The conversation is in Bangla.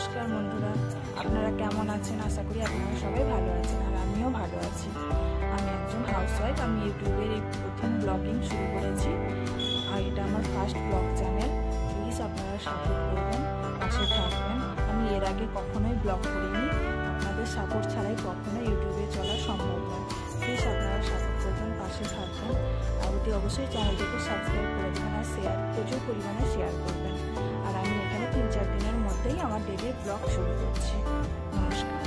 নমস্কার বন্ধুরা, আপনারা কেমন আছেন? আশা করি আপনারা সবাই ভালো আছেন আর আমিও ভালো আছি। আমি একজন হাউসওয়াইফ। আমি ইউটিউবের এই প্রথম ব্লগিং শুরু করেছি আর এটা আমার ফার্স্ট ব্লগ চ্যানেল। প্লিজ আপনারা সাপোর্ট করবেন, পাশে থাকবেন। আমি এর আগে কখনোই ব্লগ করিনি, আপনাদের সাপোর্ট ছাড়াই কখনোই ইউটিউবে চলা সম্ভব নয়। প্লিজ আপনারা সাপোর্ট করবেন, পাশে থাকবেন আর অতি অবশ্যই চ্যানেলটিকে সাবস্ক্রাইব করে দেবেন আর প্রচুর পরিমাণে শেয়ার করবেন। আর আমি এখানে 3-4 দিনের মধ্যেই আমার ডেইলি ব্লগ শুরু করছি। নমস্কার।